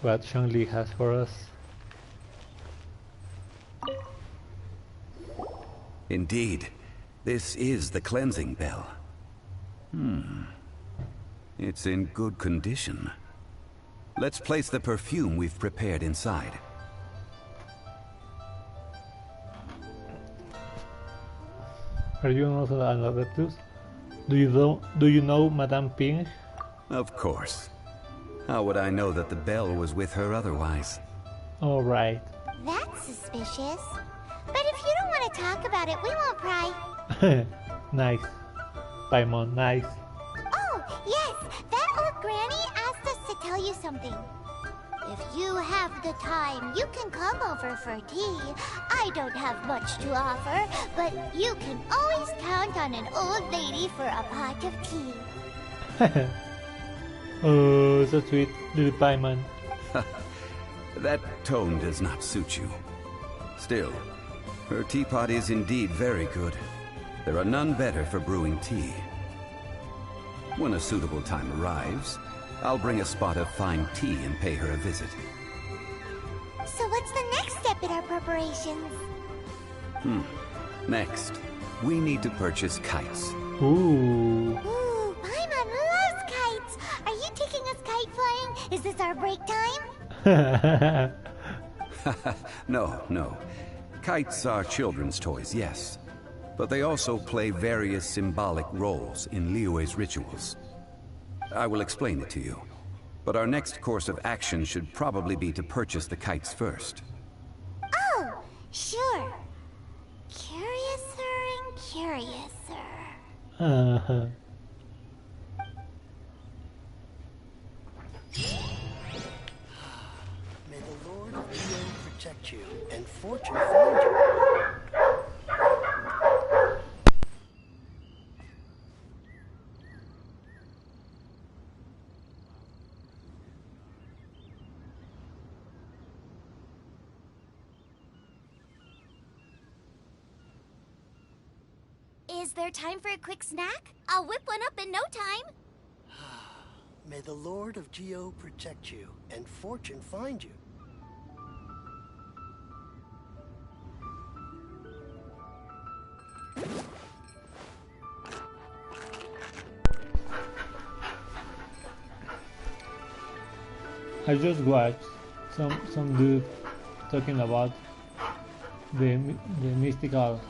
what Zhongli has for us. Indeed, this is the cleansing bell. It's in good condition. Let's place the perfume we've prepared inside. Are you also an adeptus? Do you know Madame Ping? Of course. How would I know that the bell was with her otherwise? All right. That's suspicious. But if you don't want to talk about it, we won't pry. Nice. Paimon, nice. Oh, yes, that old granny asked us to tell you something. If you have the time, you can come over for tea. I don't have much to offer, but you can always count on an old lady for a pot of tea. Oh, so sweet, little Paimon. That tone does not suit you. Still, her teapot is indeed very good. There are none better for brewing tea. When a suitable time arrives, I'll bring a spot of fine tea and pay her a visit. So what's the next step in our preparations? Next, we need to purchase kites. Ooh. Ooh, Paimon loves kites! Are you taking us kite flying? Is this our break time? No. Kites are children's toys, yes. But they also play various symbolic roles in Liyue's rituals. I will explain it to you. But our next course of action should probably be to purchase the kites first. Oh, sure. Curiouser and curiouser. Uh-huh. May the Lord of Geo protect you and fortune find you. Is there time for a quick snack? I'll whip one up in no time. May the Lord of Geo protect you and fortune find you. I just watched some dude talking about the mystical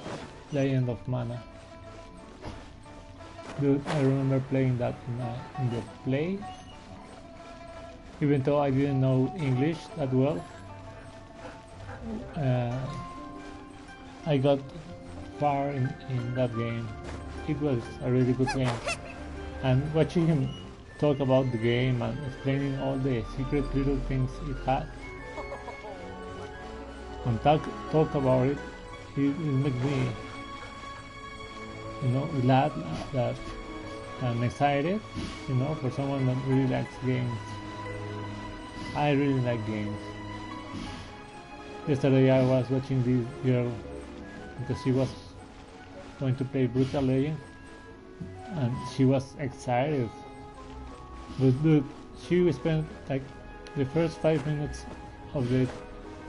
legend of mana. Dude, I remember playing that in the play, even though I didn't know English that well. I got far in that game. It was a really good game, and watching him talk about the game and explaining all the secret little things it had and talk about it, it makes me, glad that I'm excited, for someone that really likes games. I really like games. Yesterday I was watching this girl because she was going to play Brutal Legend and she was excited. But dude, she spent like the first 5 minutes of the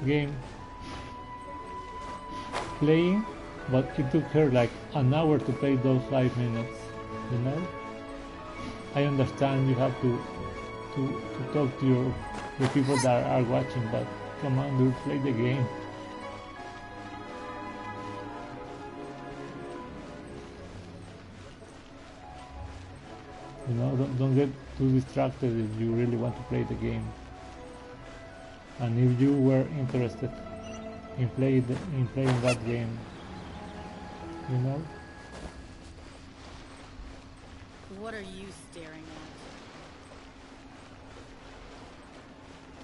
game playing, but it took her like an hour to play those 5 minutes, I understand you have to talk to the people that are watching, but come on dude, play the game. Don't get too distracted if you really want to play the game. And if you were interested in playing that game, What are you staring at?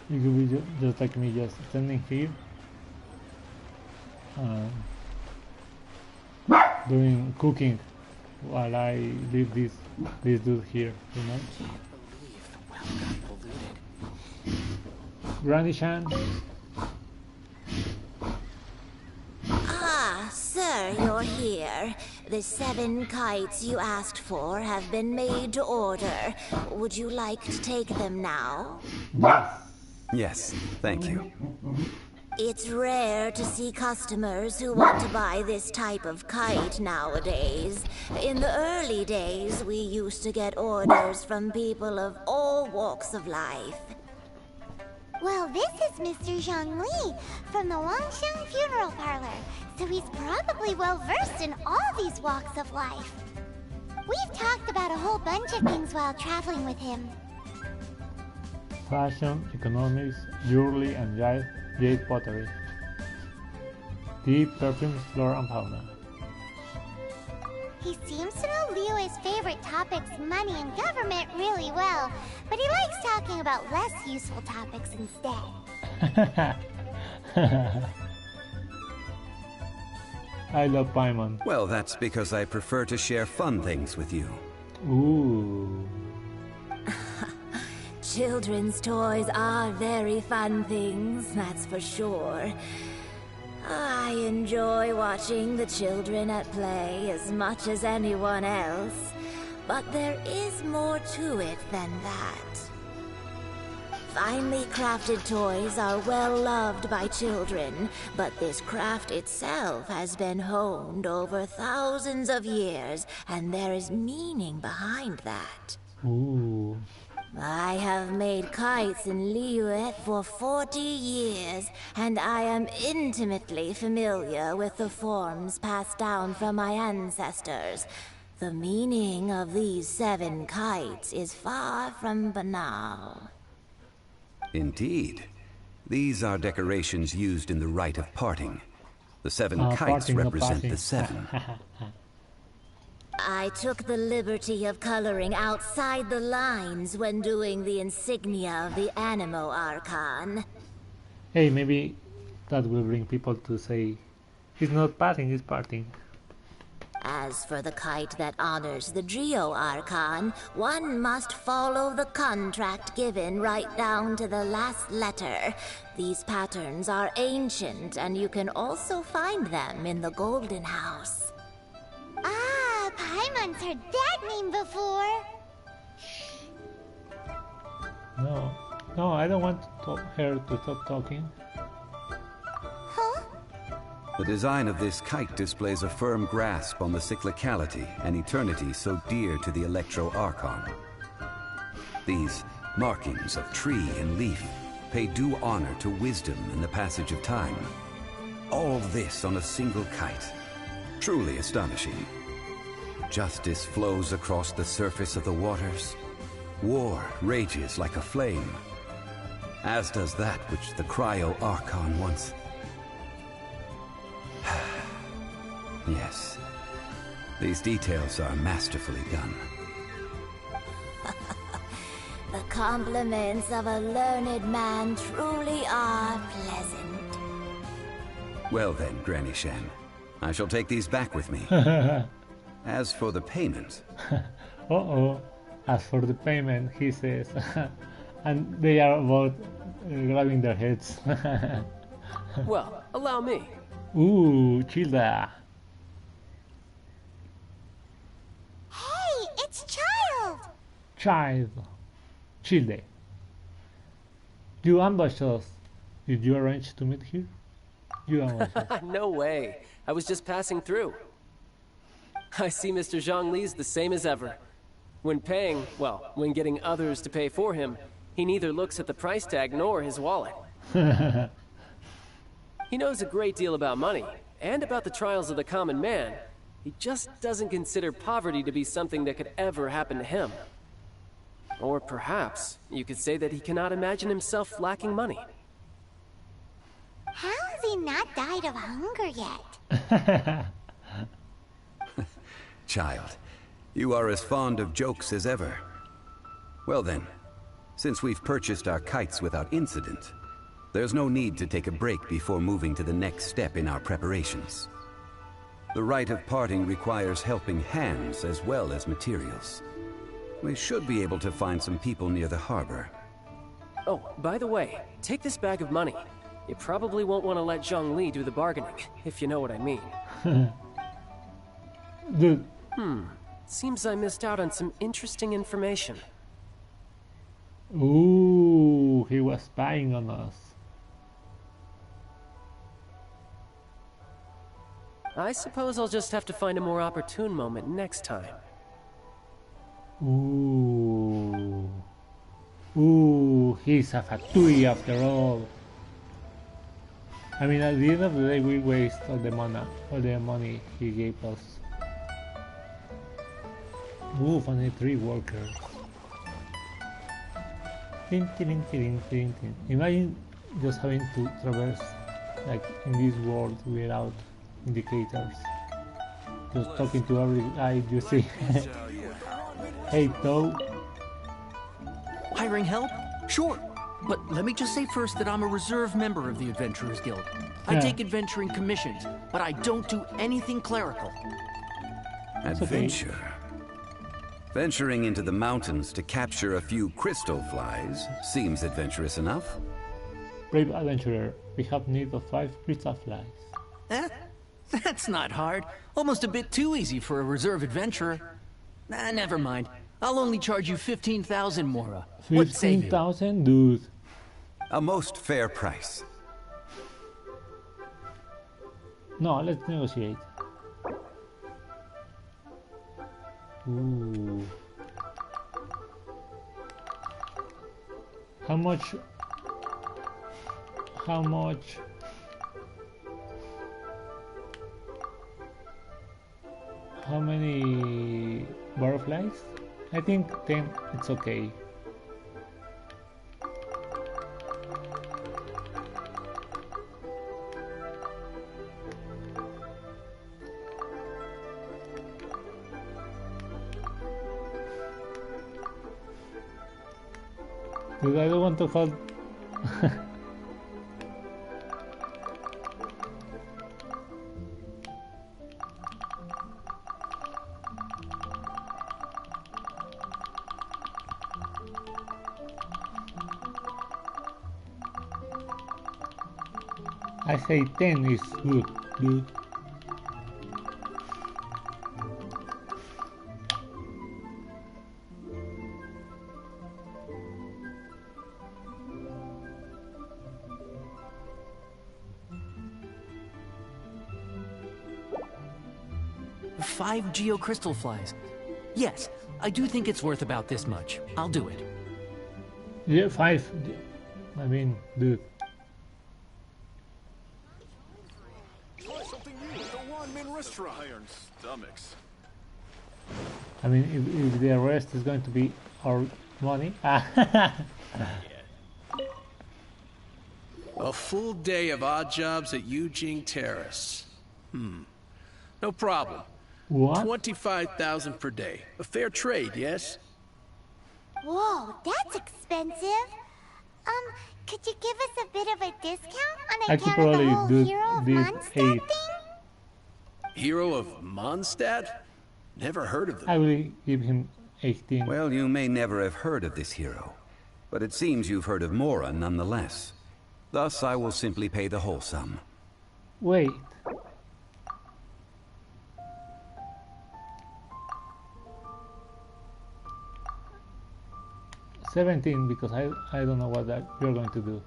you could be just like me, just standing here, doing cooking while I leave this dude here, Can't believe the well got polluted. Granny Shan. Ah, sir, you're here. The 7 kites you asked for have been made to order. Would you like to take them now? Yes. Yes, thank you. It's rare to see customers who want to buy this type of kite nowadays. In the early days, we used to get orders from people of all walks of life. Well, this is Mr. Zhongli from the Wangxiang Funeral Parlor, so he's probably well-versed in all these walks of life. We've talked about a whole bunch of things while traveling with him. Fashion, economics, jewelry and jade pottery. Tea, perfumes, flora and fauna. He seems to know Liyue's favorite topics, money and government, really well, but he likes talking about less useful topics instead. I love Paimon. Well, that's because I prefer to share fun things with you. Ooh. Children's toys are very fun things, that's for sure. I enjoy watching the children at play as much as anyone else, but there is more to it than that. Finely crafted toys are well loved by children, but this craft itself has been honed over thousands of years, and there is meaning behind that. Ooh. I have made kites in Liyue for 40 years, and I am intimately familiar with the forms passed down from my ancestors. The meaning of these 7 kites is far from banal. Indeed. These are decorations used in the Rite of Parting. The 7 kites Parting, represent parting. the 7. I took the liberty of coloring outside the lines when doing the insignia of the Animo Archon. Hey, maybe that will bring people to say, it's not parting, it's parting. As for the kite that honors the Geo Archon, one must follow the contract given right down to the last letter. These patterns are ancient, and you can also find them in the Golden House. Ah, Paimon's heard that name before. No, I don't want her to stop talking. Huh? The design of this kite displays a firm grasp on the cyclicality and eternity so dear to the Electro Archon. These markings of tree and leaf pay due honor to wisdom and the passage of time. All this on a single kite. Truly astonishing. Justice flows across the surface of the waters. War rages like a flame. As does that which the Cryo Archon once... Yes. These details are masterfully done. The compliments of a learned man truly are pleasant. Well then, Granny Shan. I shall take these back with me. As for the payment... Uh-oh. As for the payment, he says. And they are both grabbing their heads. Well, allow me. Ooh, Childa. Hey, it's Child! Child. Childe. You ambushed us. Did you arrange to meet here? You ambushed us. No way. I was just passing through. I see Mr. Zhongli's the same as ever. When paying, well, when getting others to pay for him, he neither looks at the price tag nor his wallet. He knows a great deal about money, and about the trials of the common man. He just doesn't consider poverty to be something that could ever happen to him. Or perhaps, you could say that he cannot imagine himself lacking money. How has he not died of hunger yet? Child, you are as fond of jokes as ever. Well then, since we've purchased our kites without incident, there's no need to take a break before moving to the next step in our preparations. The rite of parting requires helping hands as well as materials. We should be able to find some people near the harbor. Oh, by the way, take this bag of money. You probably won't want to let Zhongli do the bargaining, if you know what I mean. Dude. Seems I missed out on some interesting information. Ooh, he was was spying on us. I suppose I'll just have to find a more opportune moment next time. Ooh. Ooh, he's a fatui after all. I mean, at the end of the day, we waste all the money he gave us. Ooh, only 3 workers. Tin, tin, tin, tin, tin. Imagine just having to traverse like in this world without indicators. Just talking to every guy you see. Hey, Toe. Hiring help? Sure. But let me just say first that I'm a reserve member of the Adventurers Guild. I take adventuring commissions, but I don't do anything clerical. Adventure. Venturing into the mountains to capture a few crystal flies seems adventurous enough. Brave adventurer, we have need of 5 crystal flies. Eh? That's not hard. Almost a bit too easy for a reserve adventurer. Never mind. I'll only charge you 15,000 Mora. 15,000, dude. A most fair price. No, let's negotiate. Ooh. How much? How much? How many butterflies? I think 10, it's okay. Dude, I don't want to hold. I say 10 is good, dude. Five geocrystal flies. Yes, I do think it's worth about this much. I'll do it. Yeah, 5. I mean, dude. Try something new at the one-man restaurant. Iron stomachs. I mean, if the rest is going to be our money. A full day of odd jobs at Eugene Terrace. No problem. What? 25,000 per day. A fair trade, yes? Whoa, that's expensive. Could you give us a bit of a discount on I could account of the probably whole do Hero of this Mondstadt 8. thing? Hero of Mondstadt? Never heard of them. I will give him 18. Well, you may never have heard of this hero, but it seems you've heard of Mora nonetheless. Thus, I will simply pay the whole sum. Wait. $17 because I don't know what that you're going to do.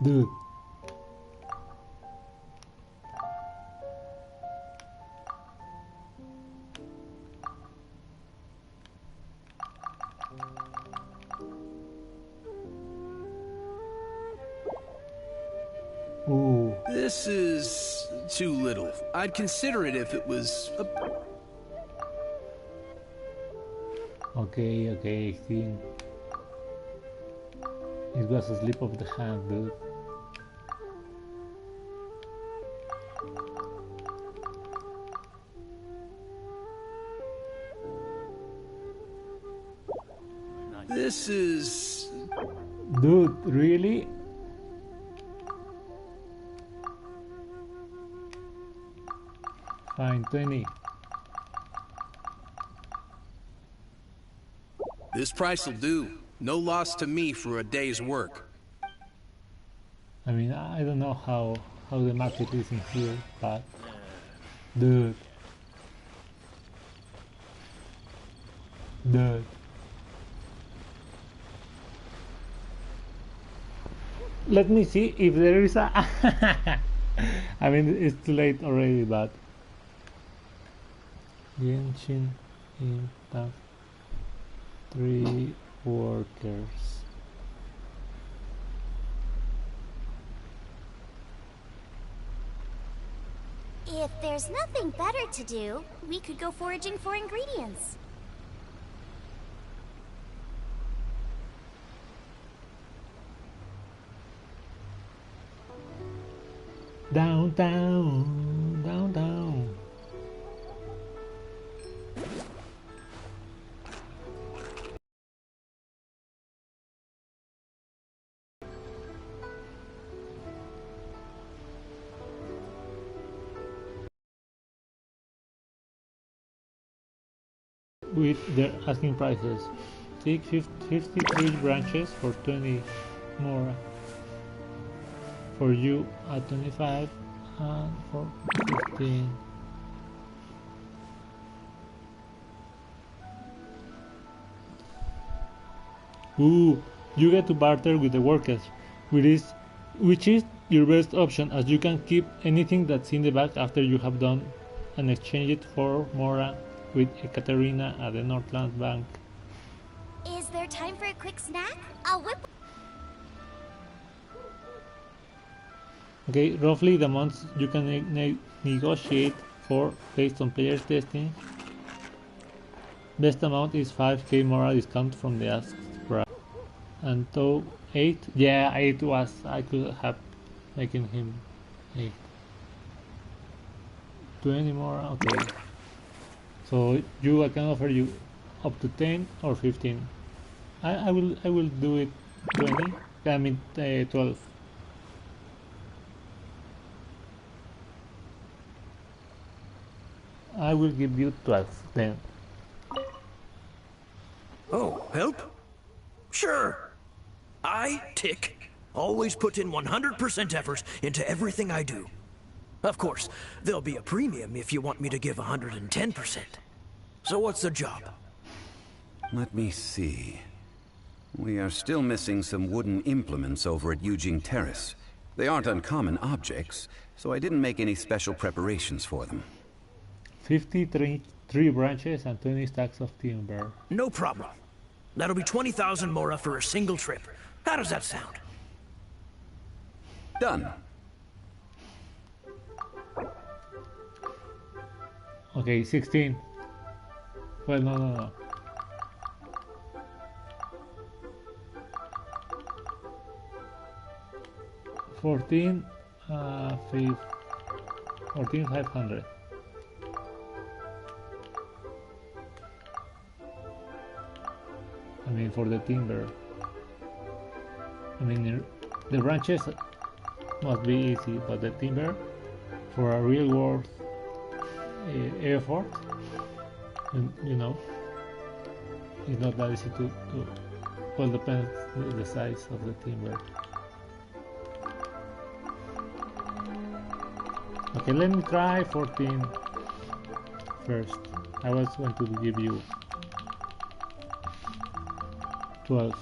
Dude. Ooh. This is too little. I'd consider it if it was a... Okay, 18. It was a slip of the hand, dude. This is... Dude, really? Fine, 20. This price will do. No loss to me for a day's work. I mean, I don't know how the market is in here, but dude, let me see if there is a I mean, it's too late already, but Genshin impact 3 workers. If there's nothing better to do, we could go foraging for ingredients. Downtown, downtown. With their asking prices, take 53 branches for 20 more. For you at 25 and for 15. Ooh, you get to barter with the workers, which is your best option, as you can keep anything that's in the bag after you have done and exchange it for Mora with Ekaterina at the Northland Bank. Is there time for a quick snack? I'll whip. Okay, roughly the amounts you can negotiate for based on player testing. Best amount is 5k moral discount from the asked price. And so 8, yeah, 8 was, I could have making him 8. 20 more, okay. So I can offer you up to 10 or 15. I will do it 20. I mean 12. I will give you 12 then. Oh, help? Sure. I, Tick, always put in 100% effort into everything I do. Of course, there'll be a premium if you want me to give 110%. So what's the job? Let me see. We are still missing some wooden implements over at Yujing Terrace. They aren't uncommon objects, so I didn't make any special preparations for them. 53 branches and 20 stacks of timber. No problem. That'll be 20,000 mora for a single trip. How does that sound? Done. Okay, 16. Well, no. 14, 14,500. I mean, for the timber. I mean, the branches must be easy, but the timber, for a real world effort, you know, it's not that easy to well, depends the size of the timber. Okay, let me try 14 first. I was going to give you 12.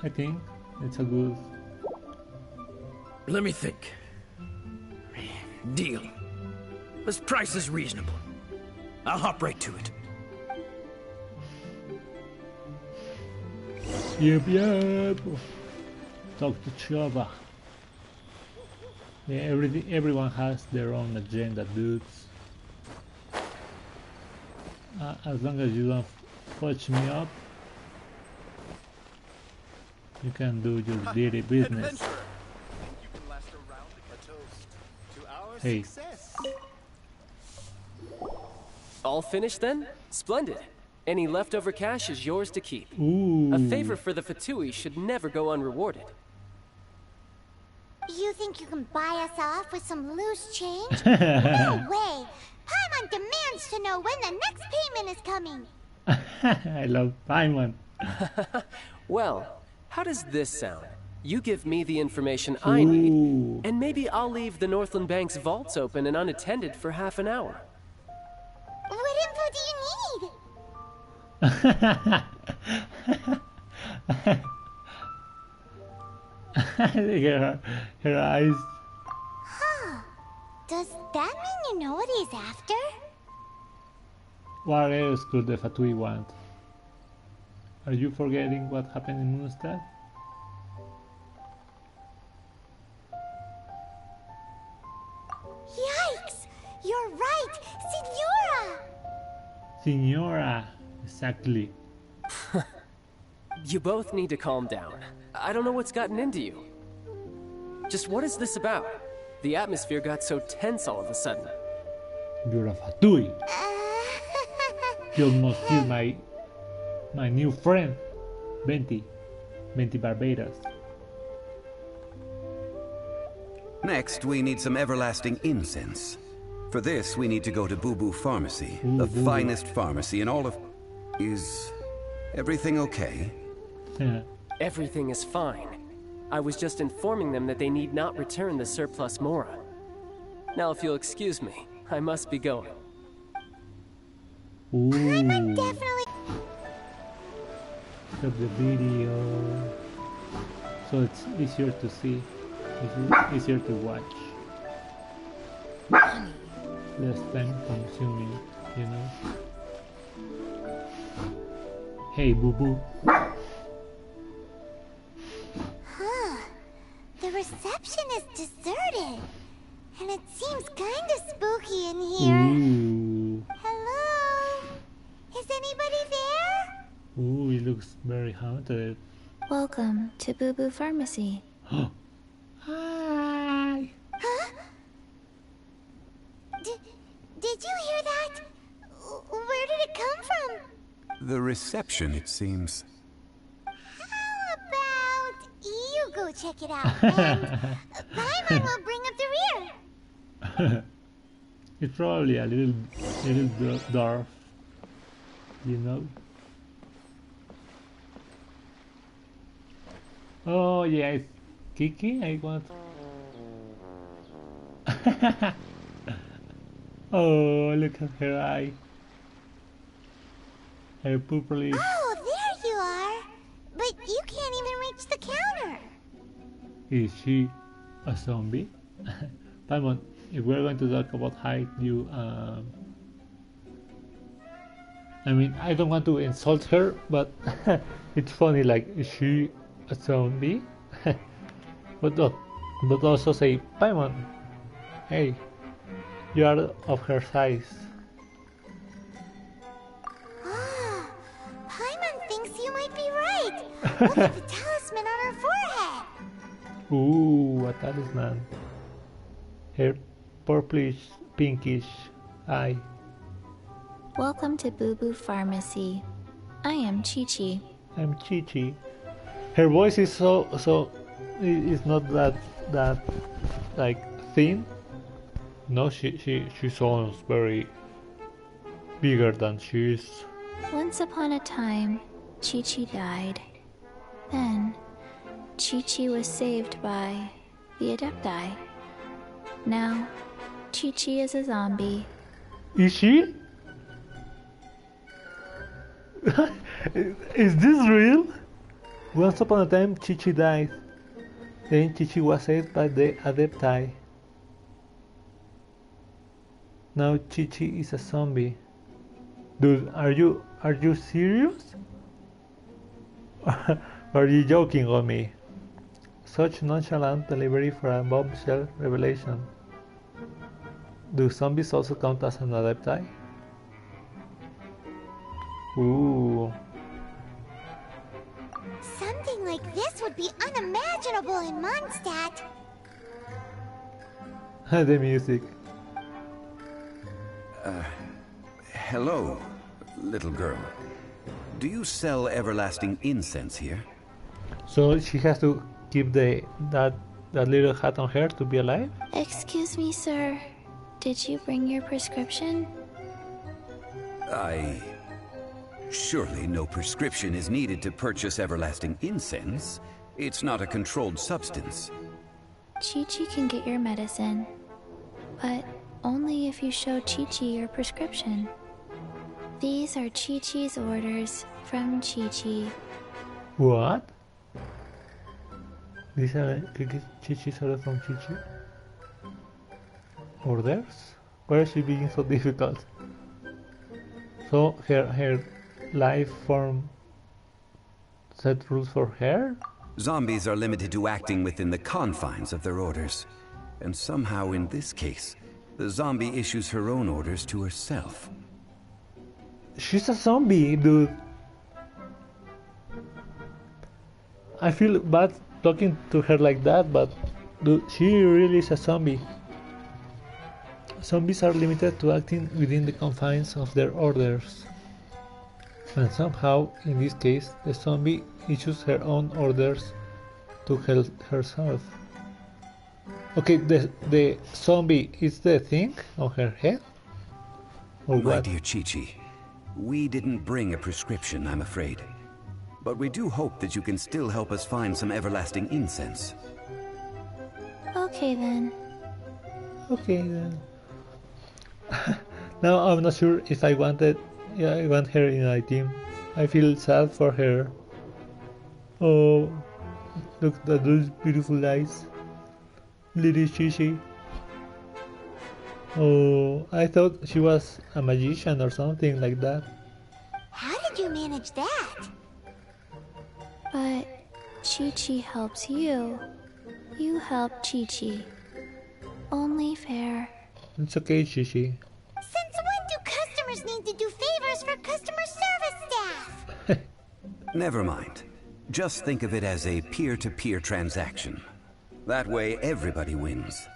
I think it's a good. Let me think. Deal. This price is reasonable. I'll hop right to it. Yep. Talk to Chava. Yeah, everyone has their own agenda, dudes. As long as you don't fudge me up, you can do your dirty business. Hey. All finished then? Splendid. Any leftover cash is yours to keep. Ooh. A favor for the Fatui should never go unrewarded. You think you can buy us off with some loose change? No way! Paimon demands to know when the next payment is coming. I love Paimon. Well, how does this sound? You give me the information I need, and maybe I'll leave the Northland Bank's vaults open and unattended for half an hour. What info do you need? her eyes. Huh. Does that mean you know what he's after? What else could the Fatui want? Are you forgetting what happened in Moonstad? Yikes! You're right! Signora! Signora, exactly. You both need to calm down. I don't know what's gotten into you. Just what is this about? The atmosphere got so tense all of a sudden. You're a Fatui. You almost killed my new friend, Venti Barbados. Next, we need some everlasting incense. For this, we need to go to Boo Boo Pharmacy, the finest pharmacy in all of... Is everything okay? Yeah. Everything is fine. I was just informing them that they need not return the surplus Mora. Now, if you'll excuse me, I must be going. I'm definitely... Stop the video. So it's easier to see. It's easier to watch. Less time consuming, you know. Hey, Boo Boo. Huh. The reception is deserted. And it seems kinda spooky in here. Ooh. Hello? Is anybody there? Ooh, it looks very haunted. Welcome to Boo Boo Pharmacy. Hi. Huh? Did you hear that? Where did it come from? The reception, it seems. How about you go check it out, and Paimon will bring up the rear. It's probably a little dwarf, you know. Oh yeah, it's Kiki. I want. Oh, look at her eye. Her purplish. Oh, there you are. But you can't even reach the counter. Is she a zombie? Paimon, if we're going to talk about height, I mean, I don't want to insult her, but it's funny, like, is she a zombie? but also say, Paimon, hey, you are of her size. Ah, Paimon thinks you might be right. Look at the talisman on her forehead. Ooh, a talisman. Her purplish, pinkish eye. Welcome to Boo Boo Pharmacy. I am Chi-Chi. I'm Chi-Chi. Her voice is so it's not that like thin. No, she sounds very bigger than she is. Once upon a time, Chi-Chi died. Then, Chi-Chi was saved by the Adepti. Now, Chi-Chi is a zombie. Is she? Is this real? Once upon a time, Chi-Chi died. Then Chi-Chi was saved by the Adepti. Now Chi-Chi is a zombie. Dude, are you serious? Or are you joking on me? Such nonchalant delivery for a bombshell revelation. Do zombies also count as an Adepti? Ooh. Something like this would be unimaginable in Mondstadt. The music. Hello, little girl. Do you sell everlasting incense here? So she has to keep that little hat on her to be alive? Excuse me, sir. Did you bring your prescription? Surely no prescription is needed to purchase everlasting incense. It's not a controlled substance. Chi-Chi can get your medicine, but only if you show Chi-Chi your prescription. These are Chi-Chi's orders from Chi-Chi. What? These are Chi-Chi's orders from Chi-Chi? Orders? Why is she being so difficult? So her life form set rules for her? Zombies are limited to acting within the confines of their orders. And somehow in this case, the zombie issues her own orders to herself. She's a zombie, dude. I feel bad talking to her like that, but dude, she really is a zombie. Zombies are limited to acting within the confines of their orders. And somehow, in this case, the zombie issues her own orders to herself. Okay, the zombie is the thing on her head? Or My what? dear Chi-Chi, we didn't bring a prescription, I'm afraid. But we do hope that you can still help us find some everlasting incense. Okay then. Okay then. Now I'm not sure if I want her in my team. I feel sad for her. Oh, look at those beautiful eyes. Little Chi-Chi. Oh, I thought she was a magician or something like that. How did you manage that? But Chi-Chi helps you. You help Chi-Chi. Only fair. It's okay, Chi-Chi. Since when do customers need to do favors for customer service staff? Never mind. Just think of it as a peer-to-peer transaction. That way everybody wins.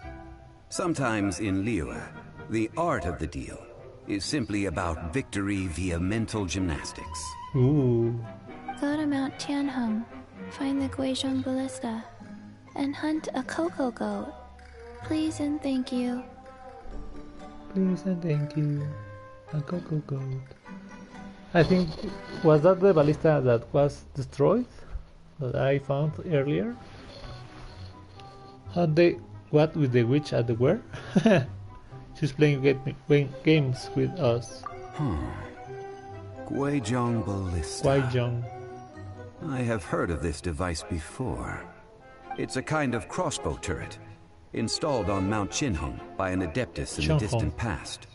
Sometimes in Liyue, the art of the deal is simply about victory via mental gymnastics. Ooh. Go to Mount Tianheng, find the Guizhong Ballista, and hunt a cocoa goat. Please and thank you. Please and thank you. A cocoa goat. I think, was that the ballista that was destroyed? That I found earlier? And they, what with the witch at the where? She's playing games with us. Guizhong Ballista. Guizhong. I have heard of this device before. It's a kind of crossbow turret, installed on Mount Qinheng by an adeptus in the distant past.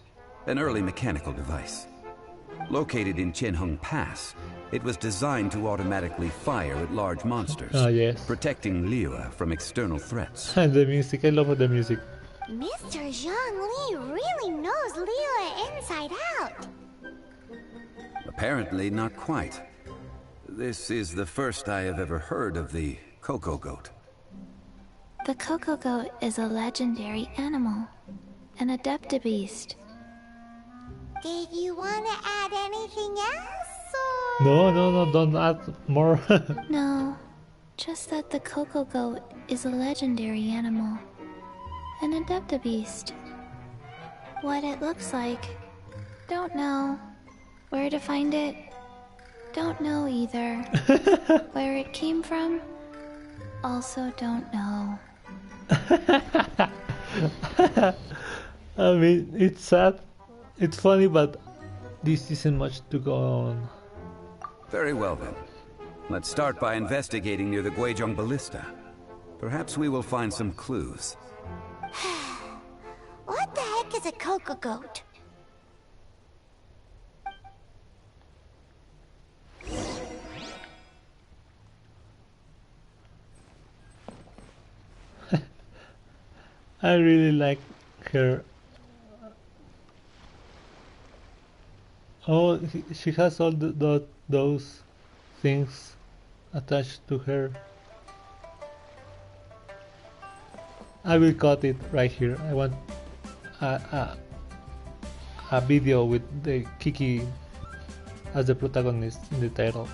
An early mechanical device. Located in Qianheng Pass, it was designed to automatically fire at large monsters, yes. protecting Liyue from external threats. And the music, I love the music. Mr. Zhongli really knows Liyue inside out. Apparently not quite. This is the first I have ever heard of the cocoa goat. The cocoa goat is a legendary animal, an adeptabeast. Did you want to add anything else, or...? No, don't add more. No, just that the cocoa goat is a legendary animal, an adeptabeast. What it looks like, don't know. Where to find it, don't know either. Where it came from, also don't know. I mean, it's sad. It's funny, but this isn't much to go on. Very well then. Let's start by investigating near the Guizhong Ballista. Perhaps we will find some clues. What the heck is a cocoa goat? I really like her. Oh, she has all those things attached to her. I will cut it right here. I want a video with the Kiki as the protagonist in the title.